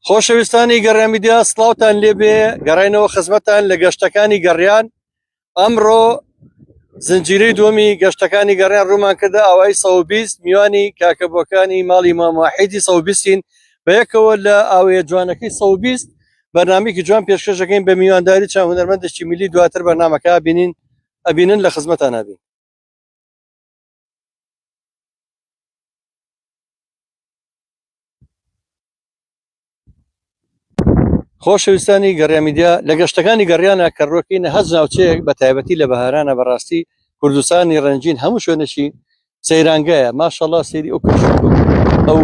خۆشەویستانی گەڕامیدیا سڵاوتان لێبێ گەڕینەوە خزمەتان لە گەشتەکانی گەڕیان. ئەمڕۆ زنجیرەی دووەمی گەشتەکانی گەڕیان ڕوومان کردە ئاوای 120 میوانی کاکەبووەکانی ماڵی مام واحیدی 120ین بەیەکەوە لە ئاوەیە جوانەکەی 120 بەرنامەیەکی جوان پێشکەشەکەین بە میوانداری چەند هونەرمەندێکی میلی. دواتر بەرنامەکە ئەبینن لە خزمەتان نابین. خۆشەویستانی گەڕامیدیا لە گەشتەکانی گەڕیانە کەڕۆکینە هەز ناوچەیەک بە تایبەتی لە بەهارانە بەڕاستی کوردستانی ڕەنجین هەموو شوێنەشی سەیرانگایە. ماشەڵڵا سەیری ئەو ئەو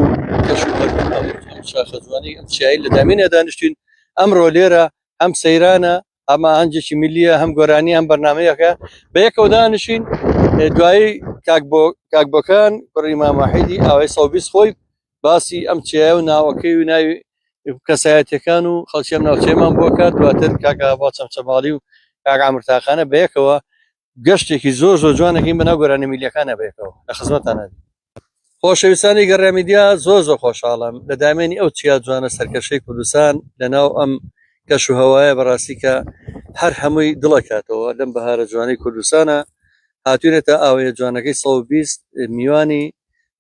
شاخەجوانی ئەم چایی لە دامینە دانیشتین. ئەمڕۆ لێرە ئەم سەیرانە ئەمە هەنجێکی میلیە هەم گۆرانی ئەم بەرنمەیەەکە بەیەکەوە دانیشین. دوایی کاکبۆکان کوڕی مام واحیدی ئاوای 120 خۆی باسی ئەم چایە و ناوەکەی و ناوی کەسایەتەکان و خەڵکی ئەم ناوچەیەمان بۆ کات. دواتر کاکە با چەمچەماڵی و کاکە عەمرتاخانە بەیەکەوە گەشتێکی زۆر جوانەکەین بەناو گۆرانی میلیەکانە بەیەکەوە لە خزمەتانە. خۆشەویستانی گەڕامیدیا زۆر خۆشحاڵم لە دامێنی ئەو چیا جوانە سەرکەشەی کوردستان لەناو ئەم کەش و هەوایە بەڕاستی کە هەر هەمووی دڵەکاتەوە لەم بەهارە جوانەی کوردستانە. هاتوونێتە ئاوەیە جوانەکەی 120 میوانی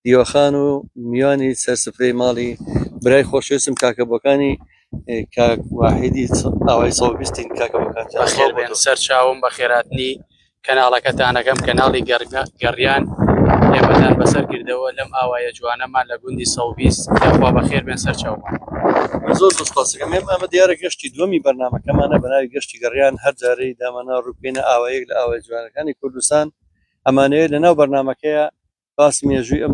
دیوەخان و میوانی سەرسفرەی ماڵی برای خۆشەویستم کاکەبووەکانی کاک واحیدی ئاوای 120ین. کاکەبووەکان بەخێر بێن، سەر چاوم بە خێراتنی کەناڵەکەتانەکەم کەناڵی گەڕیان ئێمەدان بەسەر کردەوە لەم ئاوایە جوانەمان لە گوندی 120 داخوا بەخێر بێن سەر چاومان. زۆر سپاسەکەم. ئەمە دیارە گەشتی دووەمی بەرنامەکەمانە بەناوی گەشتی گەڕیان. هەر جارەی دامەنا ڕووبکەینە ئاوایەک لە ئاوای جوانەکانی کوردستان. ئەمانەیە لەناو بەرنامەکەیە باسی مێژووی ئەم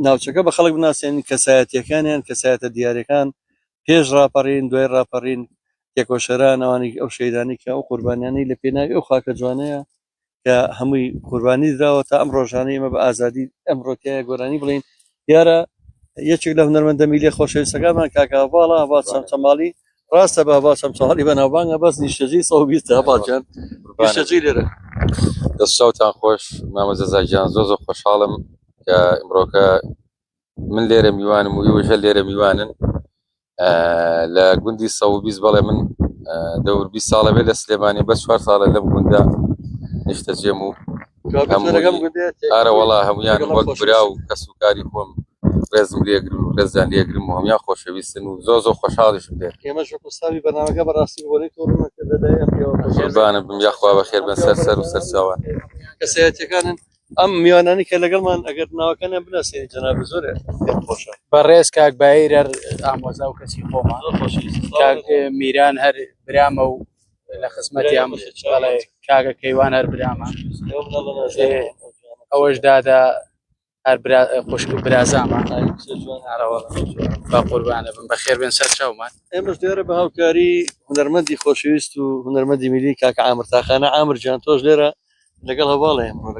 ناوچەکە بە خەڵک بناسیێنین، کەسایەتیەکانیان کەسایەتە دیارەکان پێش ڕاپەڕین دوای ڕاپەڕین تێکۆشەران ئەوانی ئەو شەیدانی کە ئەو قوربانیانی لە پێناوی ئەو خاکە جوانەیە کە هەمووی قوربانی دراوە تا ئەم ڕۆژانەی ئێمە بە ئازادی ئەمڕۆتیایە گۆرانی بڵین. دیارە یەکێک لە هونەرمەندە میلی خۆشەویستەکانمان کاکە هەڤاڵە هەڤا چەمچەماڵی. ڕاستە بە هەڤا چەمچەماڵی بەناوبانگە بەس نیشتەجی 120 هەڤاڵجان نیشتەجی لێرە. دەستچاوتان خۆش مامەزەزاگیان زۆر خۆشحاڵم کە ئمڕۆکە من لێرە میوانم و ویژە لێرە میوانن لە گوندی 120 بەڵێ من دەور 20 ساڵە بێ لە سلێمانی بە 4 ساڵە لەم گوندا نیشتەجێم و ئارە وەڵا هەمویان وەک برا و کەس و کاری خۆم ڕێزم لێگرن و ڕێزیان لێگرم و هەمویان خۆشەویستن و زۆر خۆشحاڵیشم لێ. ئێمەش وەکوساوی بەرنامەکە بەڕاستی بۆی قوربانم بم یاخوا بەخێر بن سەر و سەرچاوان کەسایەتیەکانن ئەم میوانانی کە لەگەڵمان ئەگەر ناوەکانیان بناسیێنی جەناب زۆرە خۆشە. بەڕێز کاک بایر ئامۆزا و کەسی خۆمان کاک میران هەر برامە و لە خزمەتیان بڵێ کاکە کەیوان هەر برامە ئەوەش دادا هەر خوشک برازامە با قوربانە بم بەخێر بێن سەر چاومان. ئێمەش دیارە بە هاوکاری هونەرمەندی خۆشەویست و هونەرمەندی میلی کاکە عامرتاخانە عامرجان تۆش لێرە لەگەڵ هەواڵە ئێمڕۆ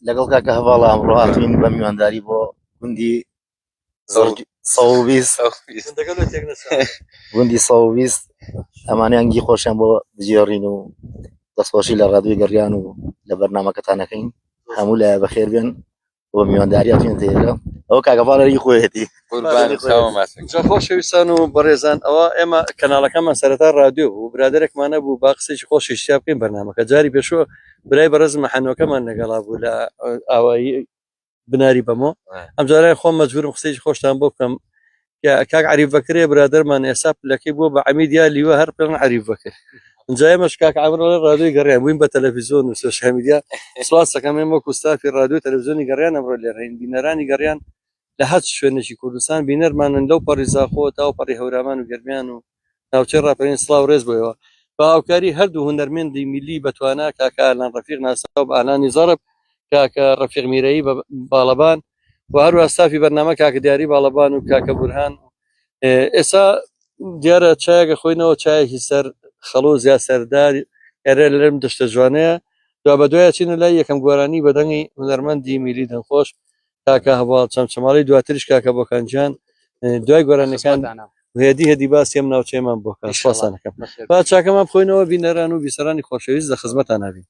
لەگەڵ کاکە هەواڵە ئەمڕۆ هاتوین بە میوانداری بۆ گوندی 120 گوندی 120 ئەمانیانگی خۆشیان بۆ بجێڕین و دەستخۆشی لە ڕادیۆی گەڕیان و لە بەرنامەکەتانەکەین هەموو لە بەخێر بێن بۆ میوانداری هاتوین تێرە ئەو کاگەفاڵەری خۆیەتی. خۆشەویستان و بەڕێزان ئەوە ئێمە کەناڵەکەمان سەرەتا ڕادیۆ و برادێکمانە بوو با قسێکی خۆشی شیا بکەین بەرنامەکە. جاری پێشوە برای بەڕێز مەحەنۆکەمان لەگەڵا بوو لە ئاوایی بناری بەمۆ. ئەم جارای خۆم مەجبورم قسێکی خۆشتان بۆ بکەم کاک عەریف بەکرێ برادەرمان ئێستا پلەکەی بووە بە عەمیدیا لیوە هەر پێڵن عەریف بەکر. اینجا ئێمەش کاک عەمرۆ لە ڕادیۆی گەڕیان بووین بە تەلەڤیزۆن و سۆشیال میدیا. سوپاس دەکەم ئێمە وەکو ستافی ڕادیۆ تەلەڤیزۆنی گەڕیان ئەمڕۆ لێرەین. بینەرانی گەڕیان لە هەر شوێنێکی کوردستان بینەرمانن لەو پەڕی زاخۆ تا و پەڕی هەورامان و گەرمیان و ناوچەی ڕاپەرین سڵاو ڕێز بۆیەوە بە هاوکاری هەردوو هونەرمەندی میلی بەتوانا کاکە ئالان ڕەفیق ناساو بە ئالانی زەرب، کاکە ڕەفیق میرەیی بە باڵەبان و هەروە ستافی بەرنامە کاکە دیاری باڵەبان و کاکە بورهان. ئێستا دیارە چایەکە خۆینەوە چایەکی سەر خەڵۆ زیاد سەردار ئێرە لەرم دەشتە جوانەیە. دوا بە دوایە چینە لای یەکەم گۆرانی بەدەنگی هونەرمەندی میلی دڵخۆش کاکە هەواڵ چەمچەماڵی. دواتریش کاکە بۆکانجان دوای گۆرانەکان هێدی باسی ئەم ناوچەیەمان بۆکان. سپاسان دەکەم. با چاکەمان بخۆینەوە بینەران و بیسەرانی خۆشەویست لە خزمەتان نابین.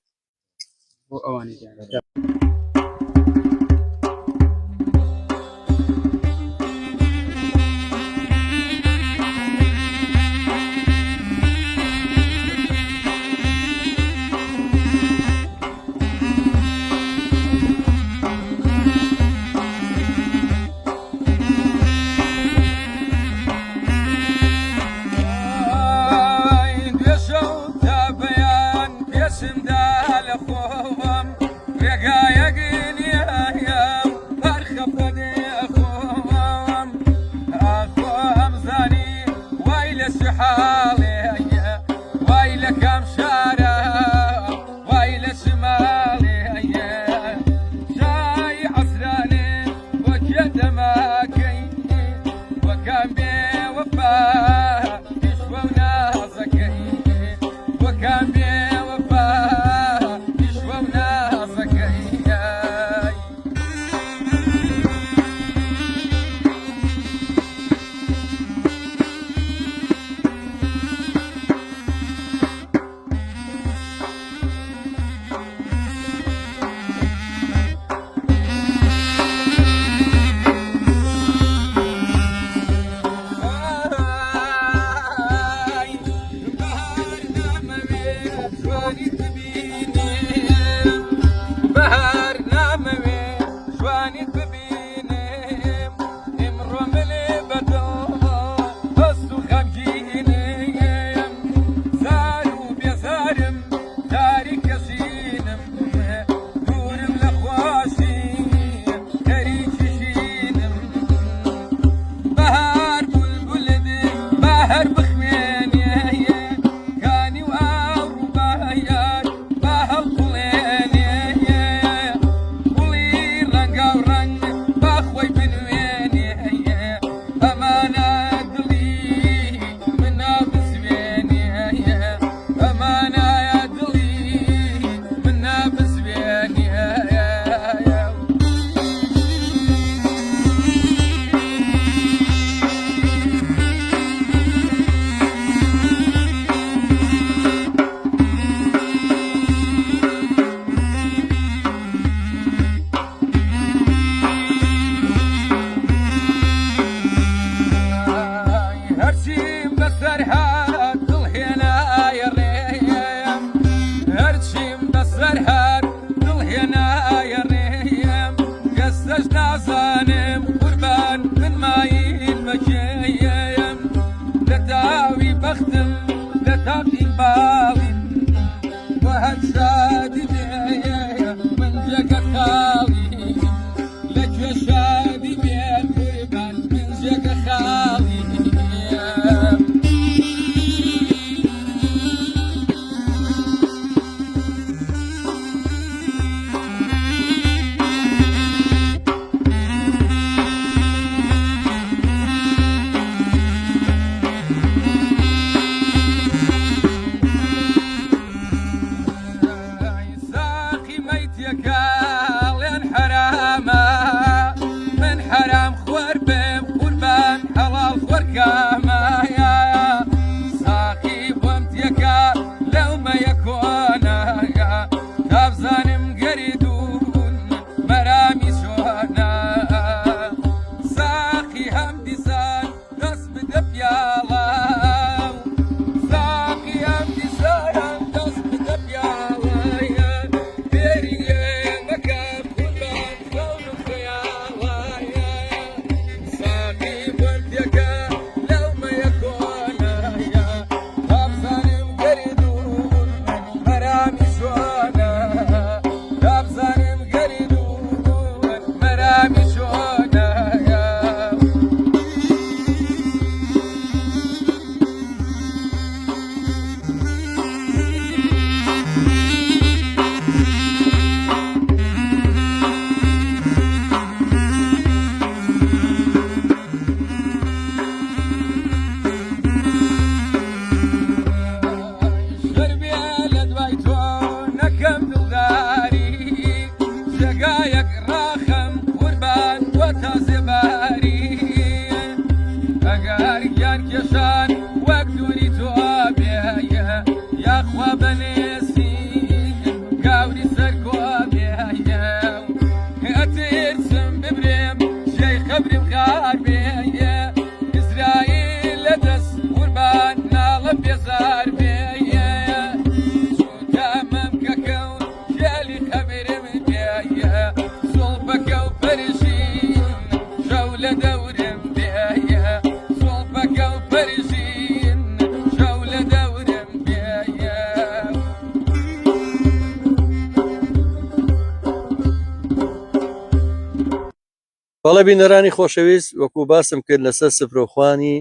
بەڵێ بینەرانی خۆشەویست وەکو باسم کرد لەسەر سفرۆخوانی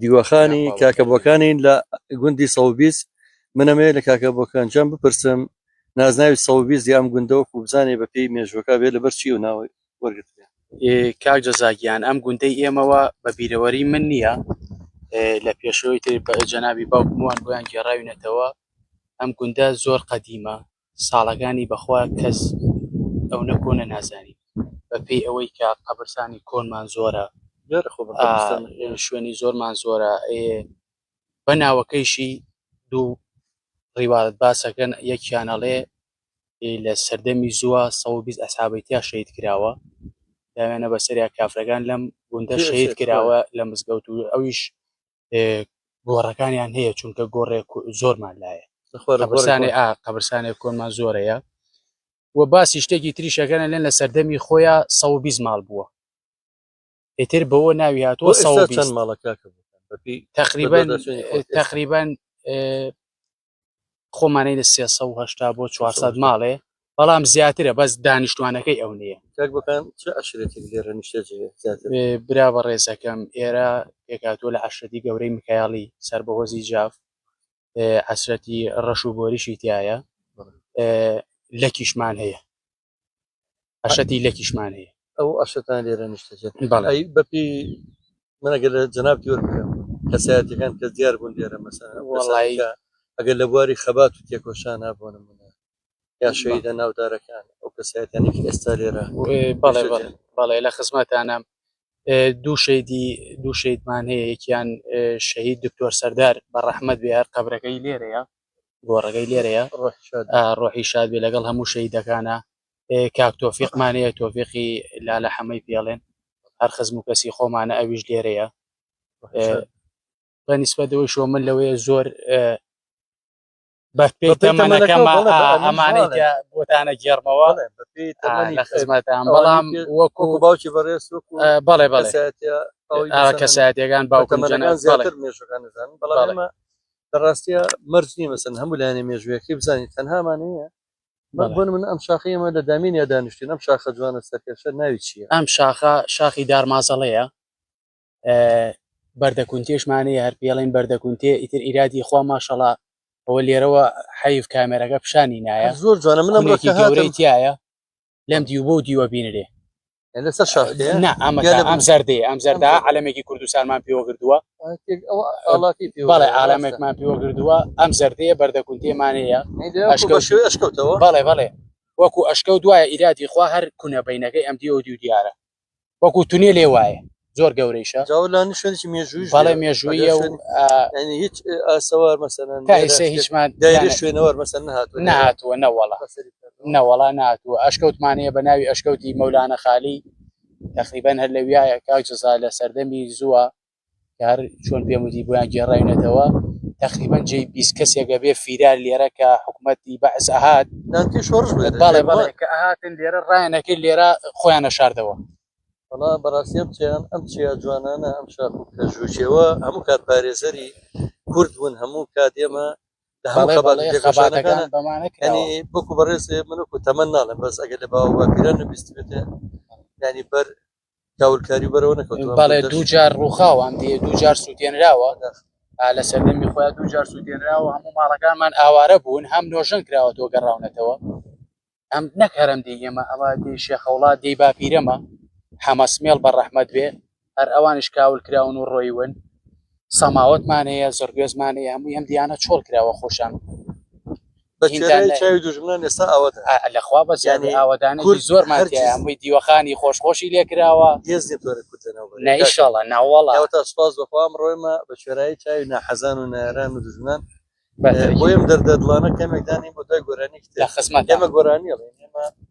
دیوەخانی کاکەبووەکانی لە گوندی 120 منەمێ لە کاکەبووەکانجان بپرسم نازناوی 120 یام گوندەوەکو بزانێ بە پێی مێژوەکە بێت لەبەر چی و ناوی وەرگتێ کاک جەزاگیان ئەم گوندەی ئێمەوە بە بیرەوەری من نییە لە پێشەوەی تر بە جەنابی باوکموان بۆیان گێڕاوینەتەوە ئەم گوندە زۆر قەدیمە ساڵەکانی بەخوا کەس ئەو نەکۆنە نازانی بە پێی ئەوەی کە قەبرستانی کۆنمان زۆرە شوێنی زۆرمان زۆرە بە ناوەکەیشی دوو ڕیواەت باسەکەن یەکیانەڵێ لە سەردەمی زووە 120 ئەسحابەیتیا شەید کراوە داوێنە بەسەریا کافرەکان لەم گوندە شەید کراوە لە مزگەوت و ئەویش گۆڕەکانیان هەیە چونکە گۆڕێک زۆرمان لایە قەبرستانی کۆنمان زۆرەیە و باسی شتێکی تریشەکەنە لێن لە سەردەمی خۆیان 120 ماڵ بووە ئیتر بەوە ناوی هاتووە 120 ماڵەکە تقریبا خۆمانەی لە 380 بۆ 400 ماڵێ بەڵام زیاترە بەس دانیشتوانەکەی ئەو نییە برا بە ڕێزەکەم ئێرە پێکاتوە لە عەشرەتی گەورەی مکایاڵی سەر بەهۆزی جاف عەسرەتی ڕەش و بۆریشی تایە لەکیشمان هەیە عەشەتی لەکیشمان هەیە ئەو ئەشتان لێرە نیشتەجێت بەپی منەگە لە جەنابی وەربکەم کەسایەتەکان کە دیار بوون لێرە مەسەلا وەڵی ئەگەر لە بواری خەبات و تێکۆشان نابوون منە یا شەیدە ناودارەکان ئەو کەسایەتیانێکی ئێستا لێرە بەڵێ لە خزمەتانم دوو شەیدمان هەیە یەکیان شەهید دکتۆر سەردار بە ڕەحمەت بێ هەر قەبرەکەی لێرەیە گۆڕەکەی لێرەیە ڕۆحی شاد بێ لەگەڵ هەموو شەیدەکانە کاک تۆفیقمان هەیە تۆفیقی لالە حەمەی پێڵێن هەر خزم و کەسی خۆمانە ئەویش لێرەیە بە نیسبەتەوەی شۆ من لەوەیە زۆر بەپێی تەمەنەکەم ئەمانەی بۆتانە گێڕمەوە لە خزمەتان بەڵام وەکو باوکی بەڕێز بەڵێ کەسایەتیەکان باوکم بەڵام ڕاستیە مەرجنی مەسەن هەموو لایەنێ مێژوویەکەی بزانیت تەنهامانەیە بۆن من ئەم شاخەیەمە لە دامین یا دانیشتین ئەم شاخە جوانە سەرکێشە ناوی چییە ئەم شاخی دارمازەڵەیە بەردەکونتێشمانەیە هەر پێڵین بەردەکونتێ ئیتر ئیرادی خوا ماشەڵا ئەوە لێرەوە حەیف کامێرەکە پیشانی نایە زۆر جوانە منم گەورەی تایە لەم دیو بۆ دیوە بینرێ لەسەر شاخەیە ئەم زەردەیە ئەم زەردا عەلەمێکی کوردستانمان پێوە گردووە بەڵێ عالەمێکمان پێوە گردووە ئەم زەردەیە بەردەکونتێمانەیە ئەشکەوتەوە بەڵێ وەکو ئەشکەوت دوایە ئیرادی خوا هەر کونە بینەکەی ئەم دیوە دیو دیارە وەکو تونێ لێ وایە زۆر گەورەیشە شوێنی مێژووی بەڵێ مێژوویە و هیچ ئاسەوار مەسەلەن هیچمان دایرە شوێنەوەر مەسەن نهاتووە نەوەڵا نهاتووە ئەشکەوتمانەیە بە ناوی ئەشکەوتی مەولانە خالی تقریبان هەر لە ویایە کاک جەزا لە سەردەمی زووە هەر چۆن پێم وتی بۆیان گێڕاوینەتەوە تقریبان جێ 20 کەسێکە بێ فیرار لێرە کە حکومەتی بەعز ئەهات بەڵێ کە ئاهاتن لێرە ڕایەنەکەی لێرە خۆیانە شاردەوە وڵا بەڕاستی بچیان ئەم چیا جوانانە ئەم شاخ و کەژووچەوە هەموو کات پارێزەری کورد بوون هەموو کات ئێمە لە هەموو خەباتەکان ینی بۆکو بەڕێز منکو تەمەن ناڵێن بەس ئەگەر لە باوە باپیران نەبیست بێتە ینی بەر کاولکاری بەرەوە نەکەوتووە بەڵێ دووجار ڕووخاوان دێ دووجار سووتێنراوە لە سەردەمی خۆیان دووجار سووتێنراوە هەموو ماڵەکانمان ئاوارە بوون هەم نۆژن کراوە تۆ گەڕاونەتەوە ئەم نەکەرم دێ ئێمە ئەوە دێ شێخەوڵات دەی باپیرەمە حەمەسمێڵ بە ڕەحمەت بێ هەر ئەوانش کاول کراون و ڕۆیون سەماوەتمان هەیە زۆرگێزمان هەیە هەمووی ئەم دیانە چۆڵ کراوە خۆشان چاوی دوژمنان ئێستا ئەوەت لەخوا بەس ئاوەدانێکی زۆرمان هەمووی دیوەخانی خۆشخۆشی لێ کراوە نەئیشەڵە ناوەڵا تا سپاس بەخوام ڕۆیمە بە شێرایی چاوی ناحەزان و ناران و دژمنان بۆیم دەردەدڵانە کەمێکدانی بۆ دوای گۆرانی لە خزمەت ئێمە گۆرانی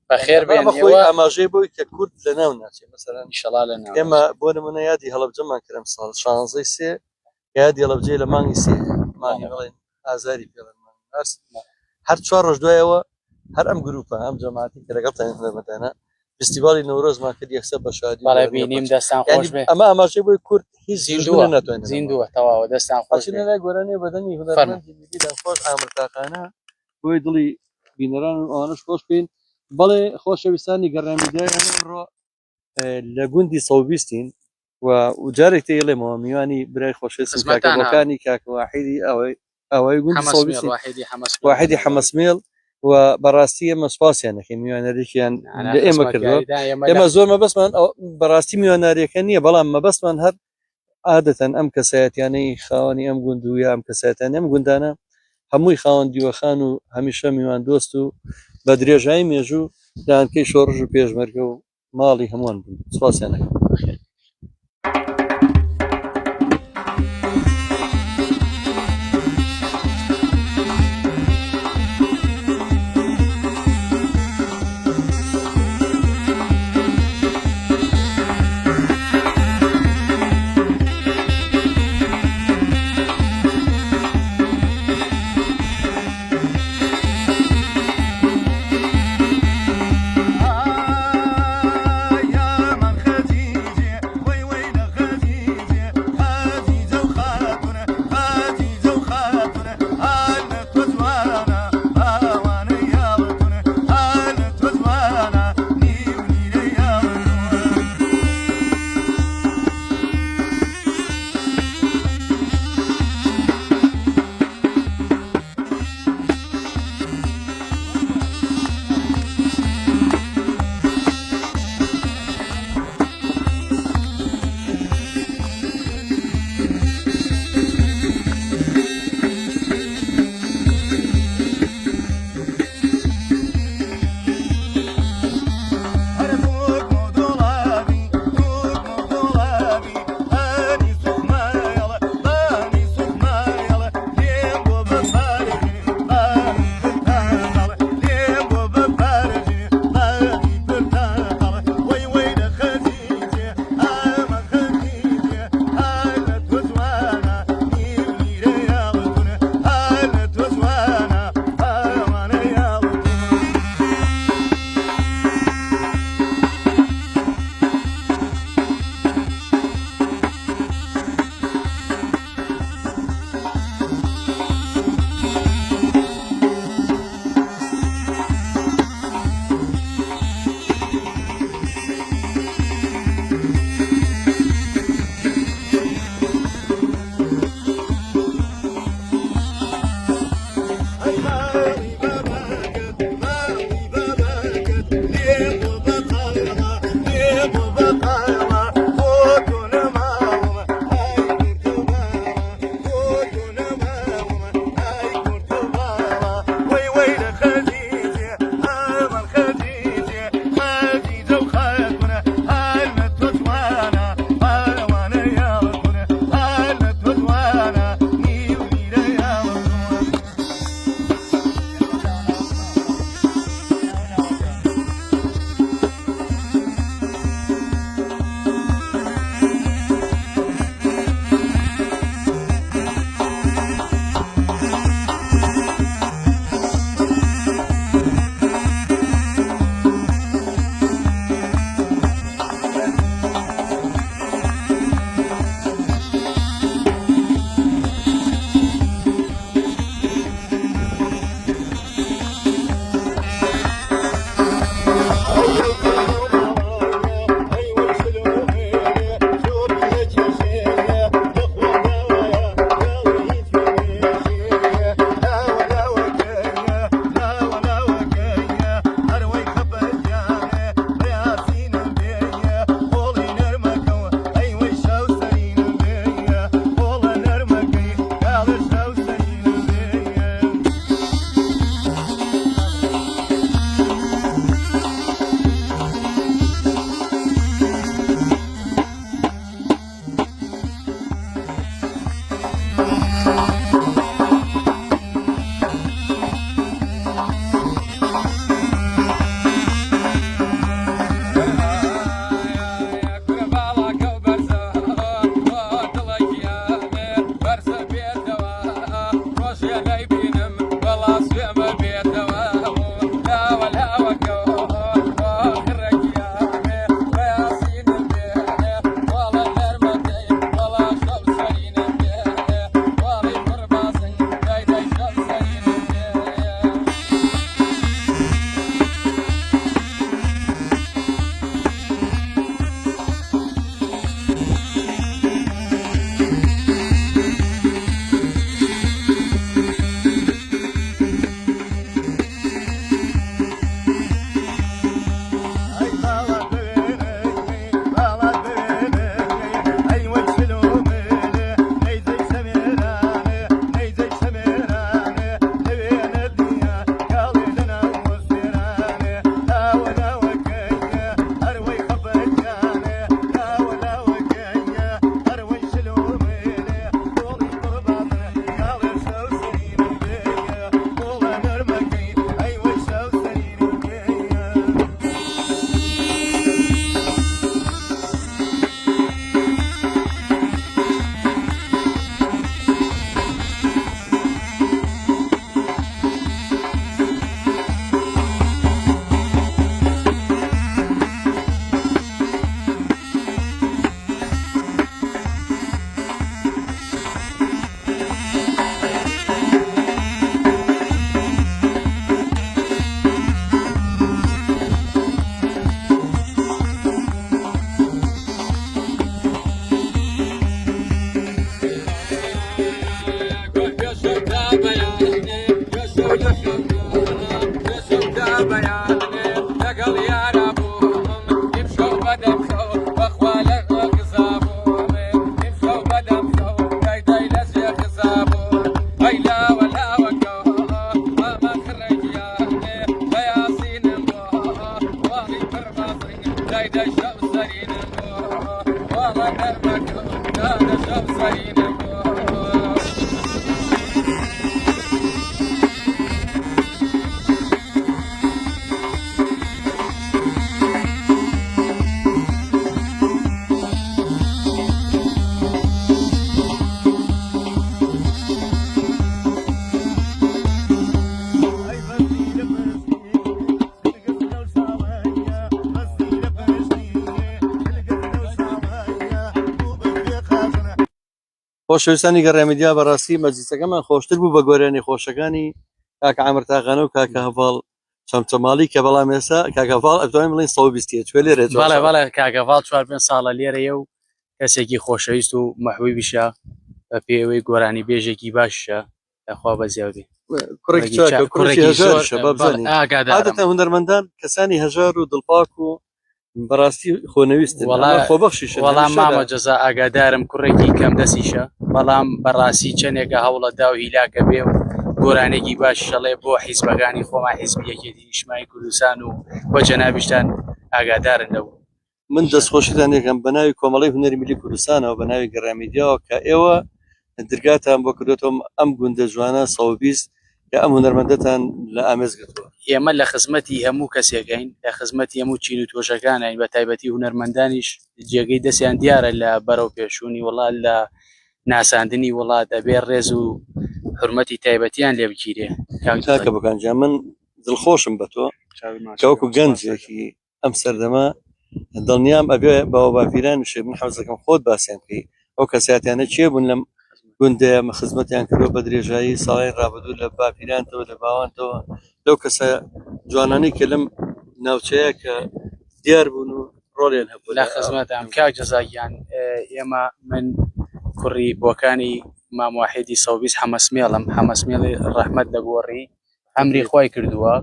بەخێر بێن ئاماژەی بۆی کە کورد لە ناو ناچێت مەسەلەن ئینشەڵا لە ناو ئێمە بۆ نمونە یادی هەڵەبجەمان کردم ساڵ 16 یادی هەڵەبجەی لە مانگی سێ مانگی بڵێن ئازاری پێڵێن هەر 4 ڕۆژ دوایەوە هەر ئەم گروپە ئەم جەماعەتی کە لەگەڵ هەمەدانە فستیڤالی نەورۆزمان کرد یەکسەر بە شادی بەڵێ بینیم دەستان خۆش بێ ئەمە ئاماژەی بۆی کورد هیچ زیندووە ناتوانێت زیندووە تەواوە دەستان خۆش بێ لای گۆرانی بەدەنی هونەرمەندی خۆش ئامرتاقانە بۆی دڵی بینەران و ئەوانش خۆش بین بەڵێ خۆشەویستانی گەڕامیدای ئەمڕۆ لە گوندی سەوبیستین و جارێک تێڵێمەوە میوانی برای خۆشویستم خزمەتتانە. کاکەەکانی کاکەواحیدی ئەوەی گوندی حمەس سەوبیستین واحدی حمەس واحدی حەمەسمێڵ و بەڕاستی ئێمە سپاسیان نەکەین میوانەرێکیان لە ئێمە کردەوە ئێمە زۆر مەبەستمان بەڕاستی میواناریەکە نییە بەڵام مەبەستمان هەر عادەتەن ئەم کەسایەتیانەی خاوەنی ئەم گوند و یا ئەم کەسایەتیان ئەم گوندانە هەمووی خاوەن دیوەخان و هەمیشە میوان دۆست و بە درێژایی مێژوو دانکەی شۆڕژ و پێشمەرگە و ماڵی هەمووان بوون سپاسیان نەکەم. يا من خديم خۆشەویستانی گەڕێمەدیا بەڕاستی مەجلیسەکەمان خۆشتر بوو بە گۆرانی خۆشەکانی کاکە عامرتاغانە و کاکە هەڤاڵ چەمچەماڵی کە بەڵام ێستا کاکە هەڤاڵ ئەتوانین بڵین 120 کوێ لێرە بەڵێ کاگەڤاڵ 4 ساڵە لێرەیە و کەسێکی خۆشەویست و مەحبوبیشە بە پێوەی گۆرانی بێژێکی باشە لەخوا بەزیاوبێ عادەتەن هونەرمەندان کەسانی هەژار و دڵپاک و بەڕاستی خۆنەویستن خۆبەخشیش وەڵام مامە جەزا ئاگادارم کوڕێکی کەم دەسیشە بەڵام بەڕاستی چەندێکە هەوڵە دا و هیلاکە بێ و گۆرانێکی باش شەڵێ بۆ حیزبەکانی خۆمان حیزبیەکێتی نیشتیمانی کوردستان و بۆ جەنابیشتان ئاگادارن لەو من دەستخۆشیتان یەکەم بە ناوی کۆمەڵی هونەری میلی کوردستانەوە بە ناوی گەڕامیدیاوە کە ئێوە دەرگاتان بۆ کردوێتەوە ئەم گوندە جوانە 120 کە ئەم هونەرمەندەتان لە ئامێزگرتووە ئێمە لە خزمەتی هەموو کەسێکین لە خزمەتی هەموو چین و تۆشەکانین بە تایبەتی هونەرمەندانیش جێگەی دەستیان دیارە لە بەرەو پێشوونی وڵات لە ناساندنی وڵات دەبێ ڕێز و حرمەتی تایبەتیان لێ بگیرێ کاکە بکانجا من دڵخۆشم بە تۆ کەوەکو گەنجێکی ئەم سەردەما دڵنیام ئەبێ باوە باپیران شێ من حەوزەکەم خۆت باسییان بکەی ئەو کەساتیانە چێ بوون لەم گوندەیە خزمەتیان کردو بە درێژایی ساڵی ڕابردوو لە باپیرانتەوە لە باوانتەوە لەو کەسە جوانانی کە لەم ناوچەیە کە دیار بوون و ڕۆڵیان هەبوو لە خزمەتام کاک جەزاگیان ئێمە من کوڕی بۆکانی مامواحیدی 120 حەمەسمێڵم حەمەسمێڵی ڕەحمەت لە گۆڕی ئەمری خۆی کردووە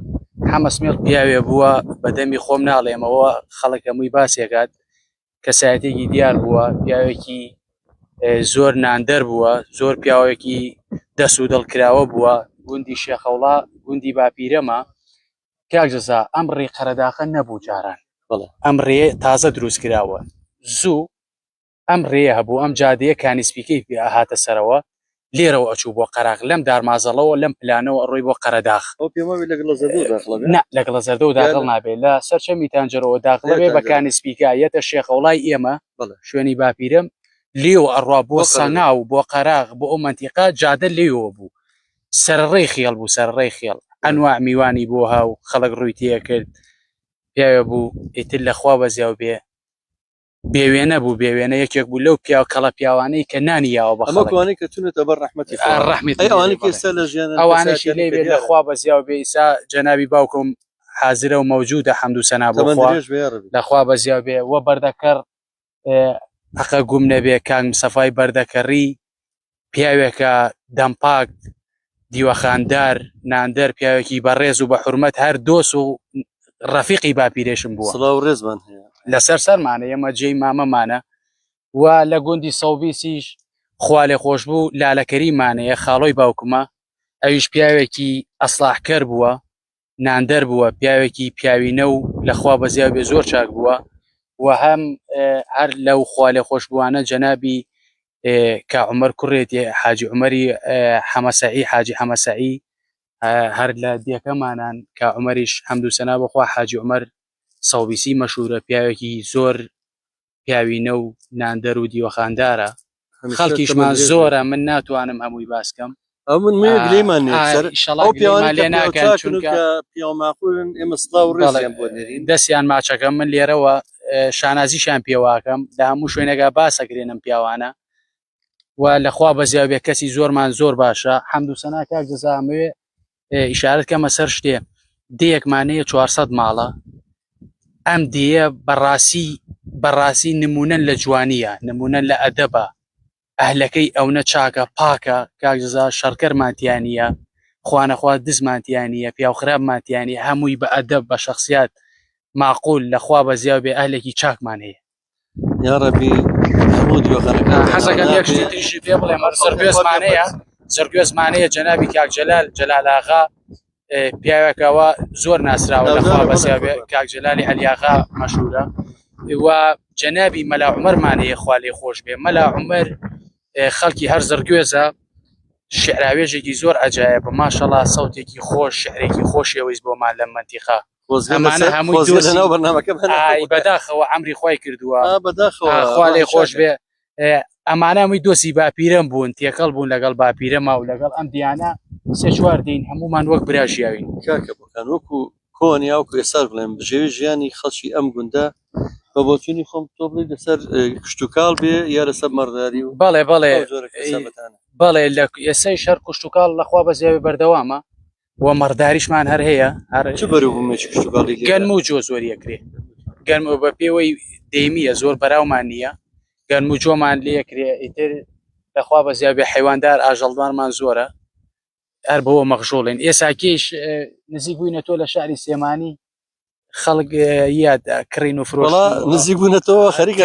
حەمەسمێڵ پیاوێ بووە بەدەمی خۆم ناڵێمەوە خەڵک هەمووی باسێکات کەسایەتێکی دیار بووە پیاوێکی زۆر ناندەر بووە زۆر پیاوێکی دەست و دڵکراوە بووە گوندی شێخەوڵا گوندی باپیرەمە کاک جەزا ئەم ڕێ قەرەداخە نەبوو جاران ئەم ڕێ تازە دروست کراوە زوو ئەم ڕێ هەبوو ئەم جادەیە کانیسپیکەی هاتە سەرەوە لێرەوە ئەچوو بۆ قەراغ لەم دارمازەڵەوە لەم پلانەوە ڕۆی بۆ قەرەداخ لەگەڵە زەردە و داخڵ نابێت لە سەرچەمی تانجەرەوە داخڵەوێ بە کانیسپیکایەتە شێخەوڵای ئێمە شوێنی باپیرەم لێو ئەڕوا بۆ سەناو بۆ قەراغ بۆ ئەو منتیقا جادە لێوە بوو سەرڕێی خێڵ بوو سەرڕێی خێڵ ئەنواع میوانی بۆ هاو خەڵک ڕووی تێ کرد پیاوە بوو ئیتر لەخوا بەزیاو بێ بێوێنە بوو بێوێنە یەکێک بوو لەو پیاو کەڵە پیاوانەی کە نانیاوە بە ئەمەوانی کە تونێتە بەر ئەوانشی لێ بێت لەخوا بەزیاو بێ ئیسا جەنابی باوکم حازرە و مەوجودە حەمد و سەنا بۆخوا لەخوا بەزیاو بێ وە بەردەکەڕ ئەقە گوم نەبێ کانگ سەفای بەردەکەڕی پیاوێکە دەمپاک دیوەخاندار ناندەر پیاوێکی بەڕێز و بە حورمەت هەر دۆس و ڕەفیقی باپیرێشم بووە سڵاو ڕێزمان هەیە لەسەر سەرمانە ئێمە جێی مامەمانە و لە گوندی 120 خوا لێ خۆش بوو لالەکەریمانەیە خاڵۆی باوکمە ئەویش پیاوێکی ئەسلاحکەر بووە ناندەر بووە پیاوێکی پیاوینە و لەخوا بەزیاو بێ زۆر چاک بووە و هەم هەر لەو خوا لێ خۆش بووانە جەنابی کە عومەر کوڕێتی حاجی عومەری حەمەسەعی حاجی حەمەسەعی هەر لە دیەکەمانان کە عومەریش حەمد و سەنا بەخوا حاجی عومەر 120 مەشهورە پیاوێکی زۆر پیاوینە و ناندەر و دیوەخاندارە خەڵکیشمان زۆرە من ناتوانم هەمووی باسکەم من گلەیمان ئێمە سڵاو ڕێزیان بۆ نێرین دەستیان ماچەکەم من لێرەوە شانازیشان پێواکەم لە هەموو شوێنەکە باسەکرێنم پیاوانە و لەخوا بەزیاو بێ کەسی زۆرمان زۆر باشە حەمد و سەنا کاک جەزامەوێ ئیشارەت کەمە سەر شتێ دەیەکمانەیە 400 ماڵە ئەم دێیە بەڕاستی نمونەن لە جوانیە نمونەن لە ئەدەبە ئەهلەکەی ئەوە چاکە پاکە کاک جەزا شەڕکەرمانتیانە خوانەخوا دزمانتیانە پیا و خراپمانتیانی هەمووی بە ئەدەب بە شخصیات معقول لەخوا بە زیاو بێ ئەهلێکی چاکمان هەیە یا ڕەبی هەموو دیوەخانەکان حەزەکەم یەک شتی تریشی پێ بڵێم زرگوێزمانەیە جەنابی کاک جەلال ئاغا پیاوێکەوە زۆر ناسراوە لەخوا بە زیاو بێ کاک جەلالی عەلیاغا مەشهورە و جەنابی مەلا عومەرمانەیە خوا لێ خۆش بێ مەلا عومەر خەڵکی هەر زرگوێزە شعراوێژێکی زۆر عەجایبە ماشەڵڵا سەوتێکی خۆش شعرێکی خۆشیەوەیست بۆمان لە مەنتیقا ئەمانە هەمووی بەداخەوە ئەمری خوای کردووە خوا لێ خۆش بێ ئەمانە هەمووی دۆسی باپیرەم بوون تێکەڵ بوون لەگەڵ باپیرەما و لەگەڵ ئەم دیانە سێ چوار دین هەمومان وەک براژیاوین کاکە بکەن وەکو کۆنیا و کوێسار بڵێن بژێوی ژیانی خەڵکی ئەم گوندە بە بۆچوونی خۆم تۆ بڵێ لەسەر کشتتوکاڵ بێ یا لەسەر مەڕداری و بەڵێ لە ئێسای شەر کوشتتوکاڵ لەخوا بە زیاوی بەردەوامە و مەڕداریشمان هەر هەیە گەنم و جۆ زۆر یەکرێ گەنم بە پێوەی دەیمیە زۆر بەراومان نییە گەنم و جۆمان لێ یەکرێ ئیتر لەخوا بە زیاوی حیواندار ئاژەڵدوانمان زۆرە هەر بەوە مەخژۆڵێن ئێساکیش نزیک بووینە تۆ لە شاری سێمانی خەڵک یاد کڕین و فرۆش نزیک بوونەتەوە خەریکە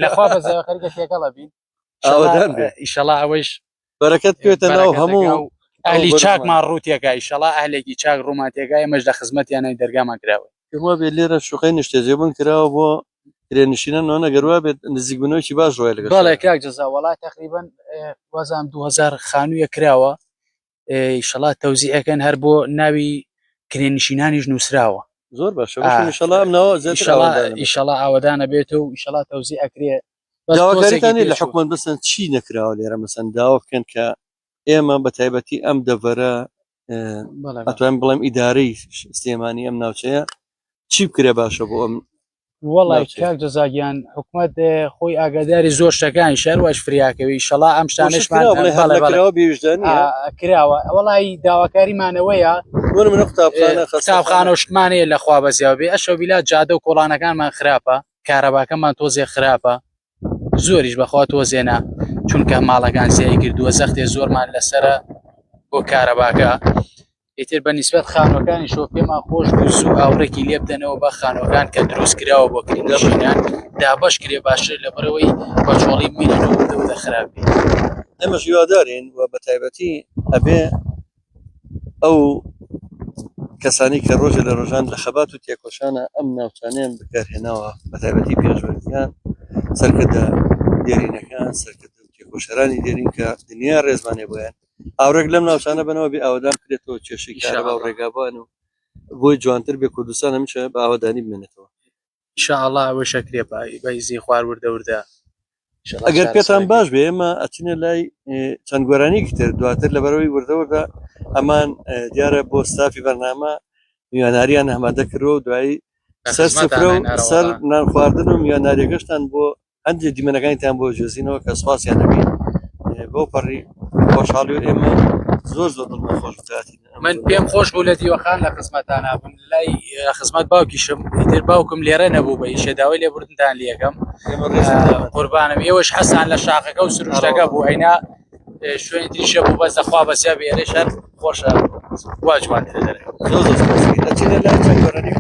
لەخوا بە زیاوی خەریکە تێکەڵە بین ئیشەڵا ئەوەش بەرەکەت پێێتە ناو هەموو ئەهلی چاکمان ڕوتێکە ئیشەڵا ئەهلێکی چاک ڕووماتێکای ئەمەش لە خزمەتیانەی دەرگامان کراوە وا بێت لێرە شوقەی نیشتێجێبوون کراوە بۆ کرێنشینە نەگەروا بێت نزیک بوونەوەی باش ڕۆی لەگەڵ بەڵێ کاک جەزا وڵات تقریبا وەزام 2000 خانوویە کراوە ئیشەڵا تەوزیعەکەن هەر بۆ ناوی کرێنشینانیش نووسراوە زۆر باشە ئیشەڵا ئاوەدانە بێت و ئیشەڵا تەوزیع ئەکرێ داواکاریتانی لە حکومەت بسن چی نەکراوە لێرە مەسەن داوا بکەن کە ئێمە بە تایبەتی ئەم دەڤەرە ئەتوانین بڵێم ئیدارەی سلێمانی ئەم ناوچەیە چی بکرێ باشە بۆ ئەم وەڵای کاک جەزاگیان حکومەت خۆی ئاگاداری زۆر شتەکانی شارواش فریاکەوی ئیشەڵا ئەم شتانشمان کراوە وەڵی داواکاریمانەوەیە قوتابخانە شتمانەیە لەخوا بەزیاو بێ ئەشە بیلا جادە و کۆڵانەکانمان خراپە کارەباکەمان تۆزێ خراپە زۆریش بەخوا تۆزێنە چونکە ماڵەکان زیای کردووە زەختێ زۆرمان لەسرە بۆ کارەباکە ئیتر بە نیسبەت خانوەکانی شۆ پێمان خۆش بوو زوو ئاورێکی لێ بدەنەوە بە خانوەکان کە دروست کراوە بۆ کرێنشینان دابەش کرێ باشتر لەبەرەوەی بەچۆڵی مینەوە خراپی ئێمەش هیوادارین و بە تایبەتی ئەبێ ئەو کەسانی کە ڕۆژە لە ڕۆژان لە خەبات و تێکۆشانە ئەم ناوچانیان بەکارهێناوە بە تایبەتی پێشوەریان سەرکردە دێرینەکان سەرکردە تێکۆشەرانی دێرین کە دنیا ڕێزمانێ بۆیان ئاورێک لەم ناوچانە بنەوە بێ ئاوادان کرێتەوە کێشەی کارەبا و ڕێگابان و بۆی جوانتر بێ کوردستان هەمیشە بە ئاوادانی بمێنێتەوە ئینشاءڵڵا ئەوە شەکرێ بەیزی خوار وردە ئەگەر پێتان باش بێ ئێمە ئەچینە لای چەند گۆرانێکی تر دواتر لەبەرەوەی وردەوردە ئەمان دیارە بۆ ستافی بەرنامە میواناریان ئەمادە کردەوە و دوایی سەر سفرە و سەر نان خواردن و میواناریەگەشتان بۆ هەندێک دیمەنەکانیتان بۆ جێزینەوە کە سوپاسیان دەکەین بۆ پەڕی خۆشحاڵی و ئێمە زۆر دڵخۆش بکاتین من پێم خۆش بوو لە دیوەخان لە خزمەتانە بووم لای خزمەت باوکیشم ئیتر باوکم لێرە نەبوو بە شێداوای لێبوردنتان لێکەم قوربانم ئێوەش حەسان لە شاقەکە و سروشتەکە بوو ئەینا شوێنی تریشە بوو بەس دەخوا بەسیا بێرە شەر خۆشە واجوانتر دەرێت ئەچینە لای چەند گۆرانی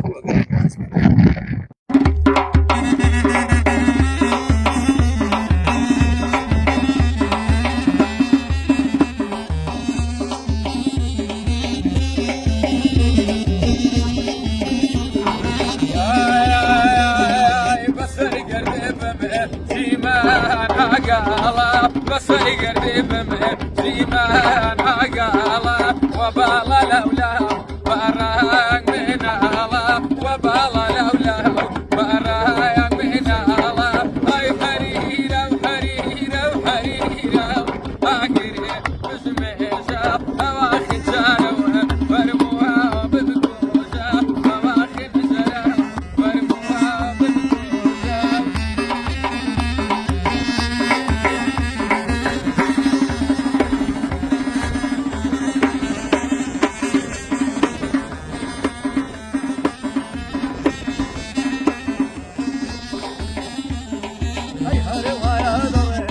وي هري ويا دري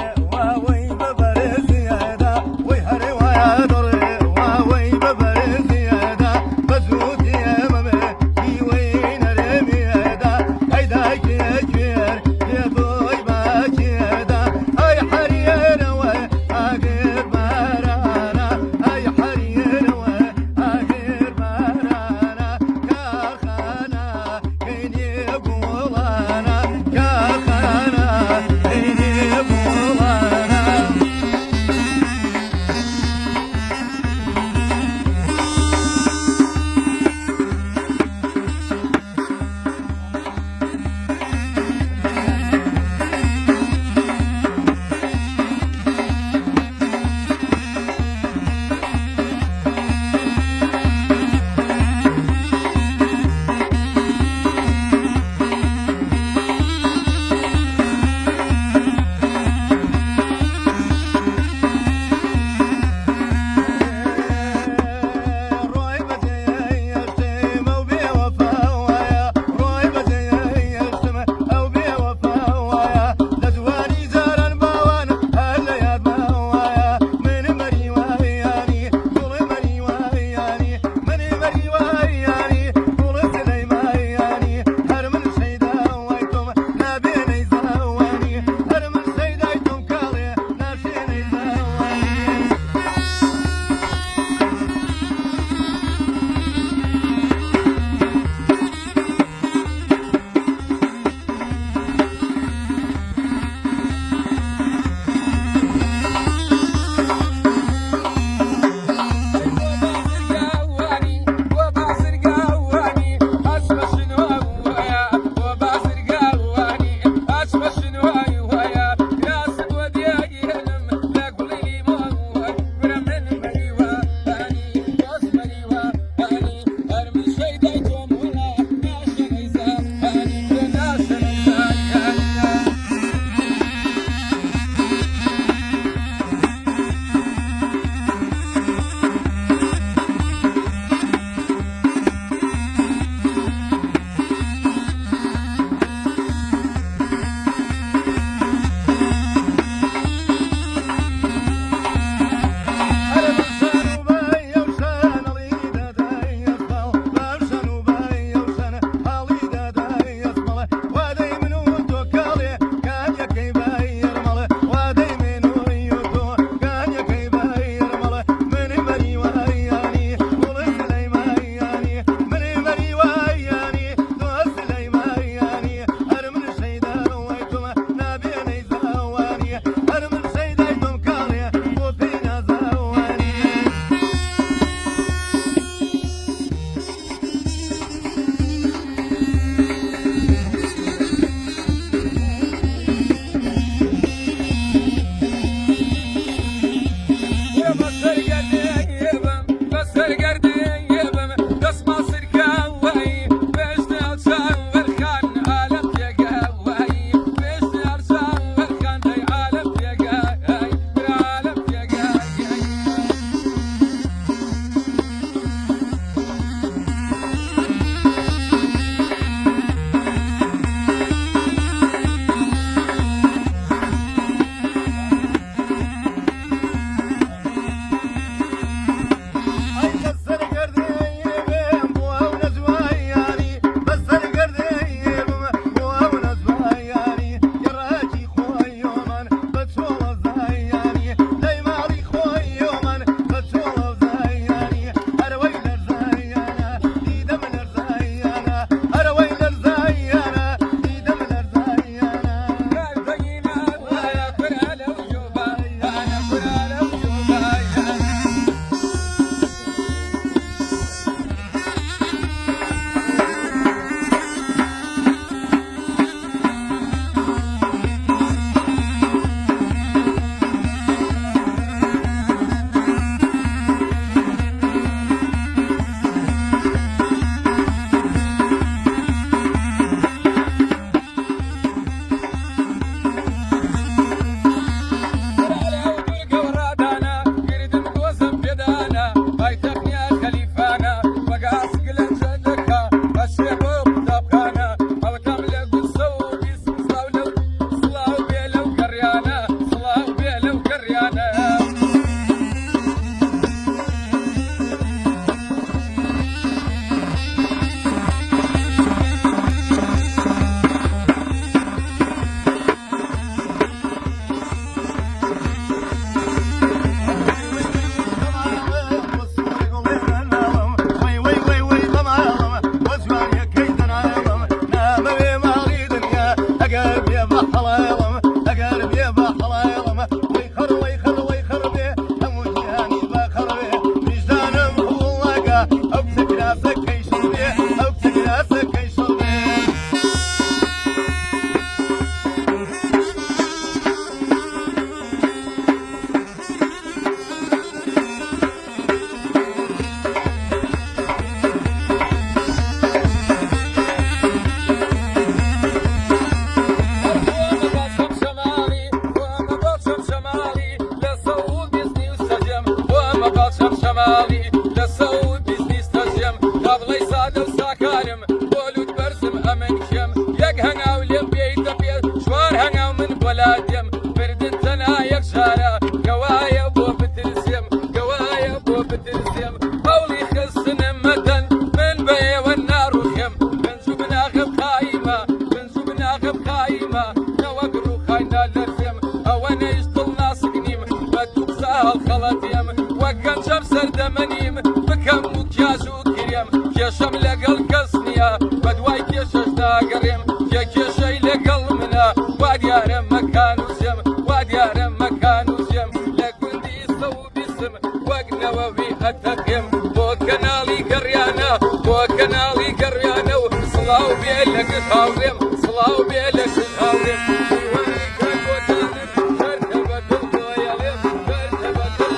وي هري ويا دري وي ببري شارە گەوایە بۆ بترسێم گەوایە بۆ بترسێم هەوڵی خستنم مەدەن من بە ئێوە ناڕوخێم بنج و بناغم قایمە بنج و بناغم قایمە نەوەک ڕووخاینا لەرزێم ئەوە نەیش دڵ ناسکنیم بە دوو قسە هەڵخەڵەتێم وەک گەنجەم سەردەمەنیم بکەم و کیاژ و کرێم کێشەم لەگەڵ کەس نییە بە دوای کێشەش ناگەڕێم کێ کێشەی لەگەڵ منە وا دیارە مەکان و زێم وا دیارە مەکان و زێم لە گوندی سە و بیستم وەک نەوەوی ئەتەقێم بۆ کەناڵی گەڕیانە بۆ کەناڵی گەڕیانە و سڵاو بێ لەگەڵ هاوڕێم سڵاو بێ لەگەڵ هاوڕێم میوانی کار بۆتانم بەردە بە دڵ دۆیەڵێم بەردە بە دڵ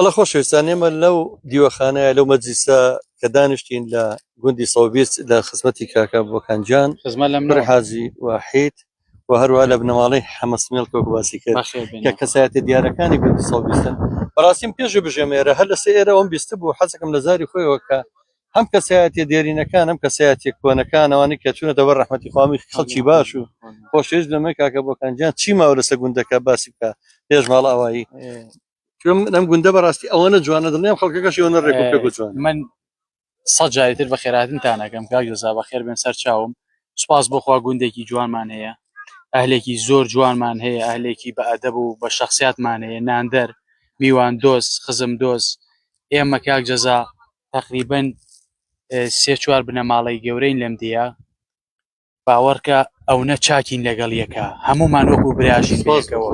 وەڵە خۆشەویستان ئێمە لەو دیوەخانەیە لەو مەجلیسە کە دانیشتین لە گوندی سەوبیست لە خزمەتی کاکە بۆکانجان خزمەت لەم کوڕی حاجی واحید و هەروە لە بنەماڵەی حەمەسمیێڵ کۆک باسی کرد کە کەسایەتە دیارەکانی گوندی سەوبیستن بەڕاستیم پێش بژێمێرە هەر لەسەر ئێرە ئەوم بیستە بوو حەزەکەم لە زاری خۆیەوە کە هەم کەسایەتی دیێرینەکان ئەم کەسایەتی کۆنەکان ئەوانەی کە چوونەتە بەر ڕەحمەتی خوامی خەڵکی باش و خۆشەویست لەمە کاکە بۆکانجان چی ماوە لەسەر گوندەکە باسی بکە پێش ماڵ ئاوایی ئەم گوندە بەڕاستی ئەوەنە جوانە دڵنیام خەڵکەکەش ئەوەنە ڕێکوپێک و جوان من سەد جاریتر بە خێراتنتانەکەم کاک جەزا بەخێر بێن سەر چاوم سوپاس بۆخوا گوندێکی جوانمان هەیە ئەهلێکی زۆر جوانمان هەیە ئەهلێکی بە ئەدەب و بە شەخصیاتمان هەیە ناندەر میوان دۆست خزم دۆست ئێمە کاک جەزا تقریبەن 3-4 بنەماڵەی گەورەین لەم دیە باوەڕکە ئەوە چاکین لەگەڵ یەکە هەمومان وەکو براژین بێکەوە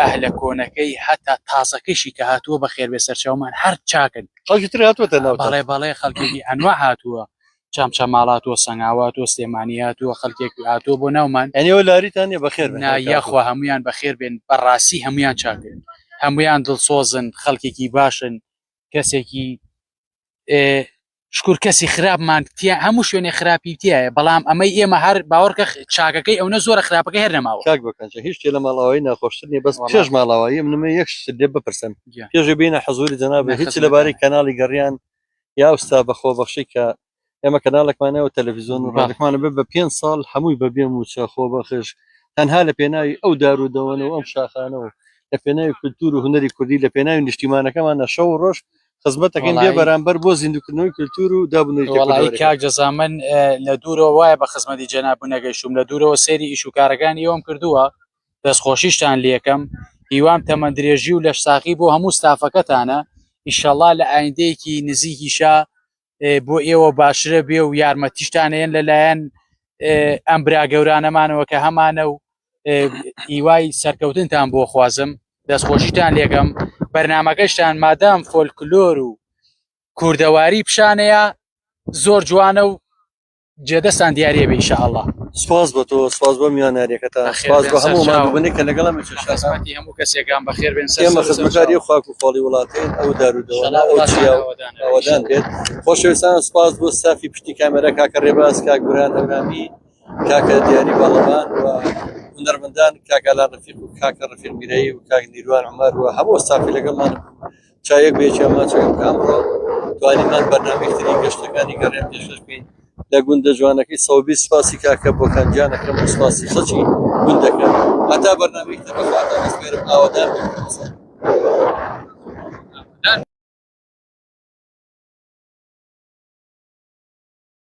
ئەهلە کۆنەکەی هەتا تازەکەشی کە هاتووە بە خێر بێ سەرچاومان هەر چاکن خەڵکی تر هاتووەتە ناو بەڵێ بەڵێ خەڵکێکی ئەنوا هاتووە چامچەماڵاتوە سەنگاواتوە سلێمانی هاتووە خەڵکێک هاتووە بۆ ناومان ئەنیەوە لاریتانە بەخێر نایەخوا هەمویان بەخێر بێن بەڕاستی هەمویان چاکن هەمویان دڵسۆزن خەڵکێکی باشن کەسێکی شکور کەسی خراپمان تیا هەموو شوێنێ خراپی تایە بەڵام ئەمەی ئێمە هەر باوەڕکە چاکەکەی ئەوە زۆرە خراپەکە هەر نەماوە کاک بکەنجە هیچ شتێ لە ماڵاوایی ناخۆشتر نیە بەس پێش ماڵاوایی منمە یەک شت لێ بپرسم پێش بینە حەزوری جەنابێ هیچ لەبارەی کەناڵی گەڕیان یا ئەستا بەخۆبەخشی کە ئێمە کەناڵێکمانەوە تەلەڤیزیۆن و ڕادێکمانە بە 5 ساڵ هەمووی بەبێم و چاخۆ بەخش تەنها لە پێناوی ئەو دارودەوەنەوە ئەم شاخانەوە لە پێناوی کولتور و هونەری کوردی لە پێناوی نیشتیمانەکەمانە شەو و ڕۆژ خزمەتەکەین بێ بەرامبەر بۆ زیندوکردنەوەی کولتور و دابوونەوەی کاک جەزا من لە دوورەوە وایە بە خزمەتی جەناب نەگەیشتم لە دوورەوە سێری ئیش و کارەکانی ئەوم کردووە دەستخۆشیشتان لێکم هیوام تەمەند درێژی و لە ساقی بۆ هەموو ستافەکەتانە ئیشەڵا لە ئایندەیەکی نزیکیشا بۆ ئێوە باشرە بێ و یارمەتیشتانەیەن لەلایەن ئەم برا گەورانەمانەوە کە هەمانە و هیوای سەرکەوتنتان بۆ خوازم دەستخۆشیتان لێگەم بەرنامەکەشتان مادام فۆلکلۆر و کوردەواری پیشانەیە زۆر جوانە و جێدەستان دیارێ بێ ئینشاءالله سپاس بۆ تۆ سپاس بۆ میوانەریەکەتان سپاس بۆ هەموو مادوبنی کە لەگەڵم خزمەتی هەموو کەسێکان بەخێر بێن ئێمە خزمەتکاری خاک و فاڵی وڵاتین ئەو دارودەوەە ئەو چیاوەدان بێت خۆشەویستان سپاس بۆ سافی پشتی کامێرە کاکە ڕێباز کاک گوران هەورامی کاکە دیاری باڵەمان و هونەرمەندان کاکەلا ڕەفیق و کاکە ڕەفیق میرەیی و کاک نیروان عومەر و هەموو سافی لەگەڵمان چایەک بێکی ئەمە چەکەم کە ئەمڕۆ توانیمان بەرنامەیەکتری گەشتەکانی گەڕێن پێشکەش بکەین لە گوندە جوانەکەی سەوبی سپاسی کاکە بۆکانجانەکەم و سپاسی خەڵکی گوندەکە هەتا بەرنامەیەکتر بەخواتان ئەسپێرم ئاوادان بێت